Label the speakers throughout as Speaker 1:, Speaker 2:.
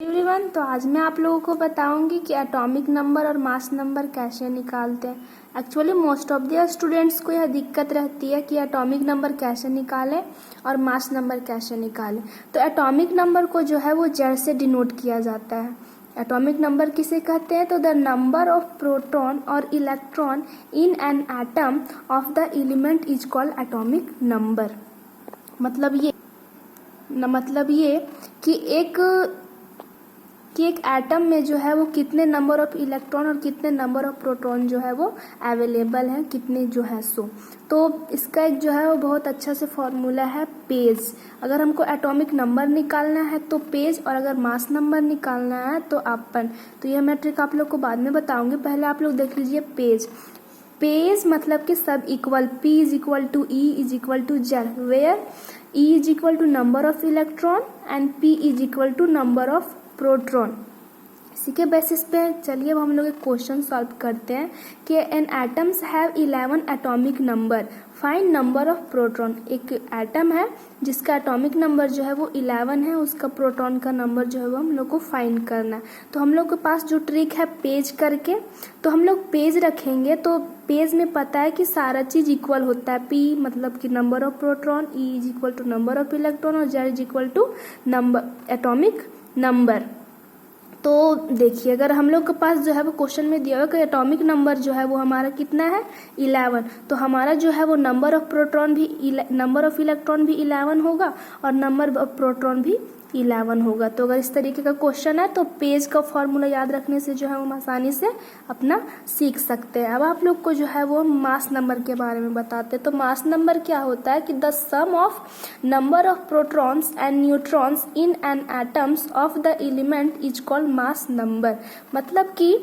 Speaker 1: Everyone, तो आज मैं आप लोगों को बताऊंगी कि एटॉमिक नंबर और मास नंबर कैसे निकालते हैं। Actually most of the students को यह दिक्कत रहती है कि एटॉमिक नंबर कैसे निकालें और मास नंबर कैसे निकालें। तो एटॉमिक नंबर को जो है वो जेड से डिनोट किया जाता है। एटॉमिक नंबर किसे कहते हैं? तो द नंबर ऑफ प्रोटॉन और electron in an atom of the element is called atomic number. मतलब ये कि एक एटम में जो है वो कितने नंबर ऑफ इलेक्ट्रॉन और कितने नंबर ऑफ प्रोटॉन जो है वो अवेलेबल है, कितने जो है सो। तो इसका एक जो है वो बहुत अच्छा से फॉर्मूला है पेज। अगर हमको एटॉमिक नंबर निकालना है तो पेज, और अगर मास नंबर निकालना है तो आपन। तो यह मैं ट्रिक आप लोग को बाद में बताऊंगी, पहले आप लोग देख लीजिए पेज। पेज मतलब कि सब equal, P is equal to E is equal to Z, where E is equal to number of electron and P is equal to number of proton. इसी के बेसिस पे चलिए अब हम लोग एक क्वेश्चन सॉल्व करते हैं कि an atoms have 11 atomic number, find number of proton. एक एटम है जिसका एटॉमिक नंबर जो है वो 11 है, उसका प्रोटॉन का नंबर जो है वो हम लोग को फाइंड करना है। तो हम लोग के पास जो ट्रिक है पेज करके, तो हम लोग पेज रखेंगे। तो पेज में पता है कि सारा चीज इक्वल होता है। P मतलब कि number of proton, E is equal to number of electron और Z is equal to number atomic number. तो देखिए अगर हम लोग के पास जो है वो क्वेश्चन में दिया हुआ कि एटॉमिक नंबर जो है वो हमारा कितना है 11, तो हमारा जो है वो नंबर ऑफ प्रोटॉन भी नंबर ऑफ इलेक्ट्रॉन भी 11 होगा और नंबर ऑफ प्रोटॉन भी 11 होगा। तो अगर इस तरीके का क्वेश्चन है तो पेज का फॉर्मूला याद रखने से जो है हम आसानी से अपना सीख सकते हैं। अब आप लोग को जो है वो मास नंबर के बारे में बताते हैं। तो मास नंबर क्या होता है कि the sum of number of protons and neutrons in an atoms of the element is called mass number. मतलब कि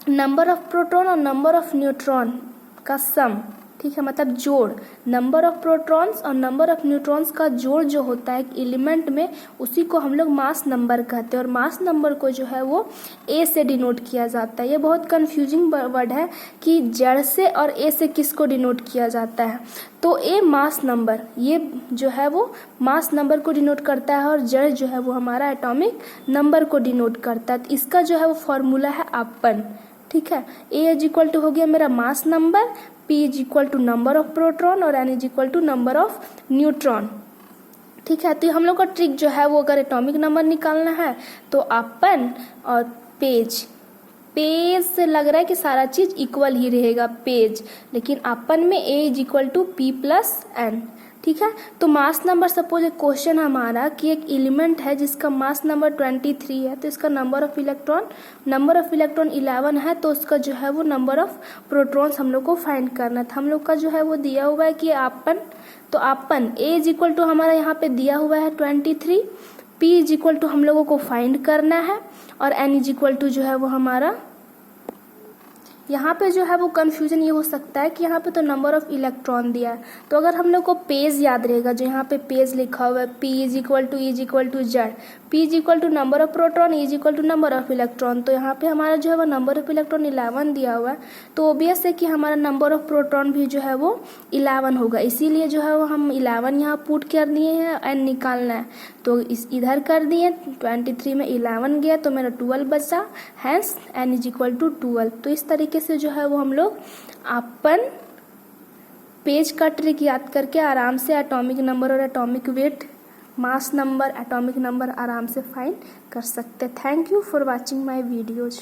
Speaker 1: नंबर ऑफ प्रोटॉन और नंबर ऑफ न्यूट्रॉन का सम, ठीक है, मतलब जोड़। नंबर ऑफ प्रोटॉन्स और नंबर ऑफ न्यूट्रॉन्स का जोड़ जो होता है एक एलिमेंट में, उसी को हम लोग मास नंबर कहते हैं। और मास नंबर को जो है वो ए से डिनोट किया जाता है। ये बहुत कंफ्यूजिंग वर्ड है कि जेड से और ए से किसको डिनोट किया जाता है। तो ए मास नंबर, ये जो है वो मास नंबर को डिनोट करता है और जेड जो है वो हमारा एटॉमिक नंबर को डिनोट करता है। तो इसका जो है वो फॉर्मूला है अपन, ठीक है। ए इज इक्वल टू हो गया मेरा mass number, P is equal to number of proton और N is equal to number of neutron, ठीक है। तो हम लोग का ट्रिक जो है वो अगर एटॉमिक नंबर निकालना है तो अपन और पेज से लग रहा है कि सारा चीज इक्वल ही रहेगा पेज, लेकिन अपन में A is equal to P plus N, ठीक है। तो मास नंबर, सपोज एक क्वेश्चन हमारा कि एक एलिमेंट है जिसका मास नंबर 23 है, तो इसका नंबर ऑफ इलेक्ट्रॉन 11 है, तो उसका जो है वो नंबर ऑफ प्रोटॉन्स हम लोग को फाइंड करना है। तो हम लोग का जो है वो दिया हुआ है कि आपन, तो आपन A इज इक्वल टू हमारा यहाँ पे दिया हुआ है 23, P इज इक्वल टू हम लोगों को फाइंड करना है और N इज इक्वल टू जो है वो हमारा, यहाँ पे जो है वो कंफ्यूजन ये हो सकता है कि यहाँ पे तो नंबर ऑफ इलेक्ट्रॉन दिया है। तो अगर हम लोग को पेज याद रहेगा, जो यहाँ पे पेज लिखा हुआ है P is equal to E is equal to Z, P is equal to number of proton, E is equal to number of electron. तो यहाँ पे हमारा जो है वो नंबर ऑफ इलेक्ट्रॉन 11 दिया हुआ है, तो ऑब्वियस है कि हमारा नंबर ऑफ प्रोटॉन भी जो है वो 11 होगा। इसीलिए जो है वो हम 11 यहाँ पुट कर दिए हैं, N निकालना है तो इस इधर कर दिए, 23 में 11 गया तो मेरा 12 बचा, hence N is equal to 12। तो इस तरीके से जो है वो हम लोग अपन पेज का ट्रिक याद करके आराम से एटॉमिक नंबर और atomic weight, mass number, atomic number आराम से फाइंड कर सकते हैं। Thank you for watching my videos.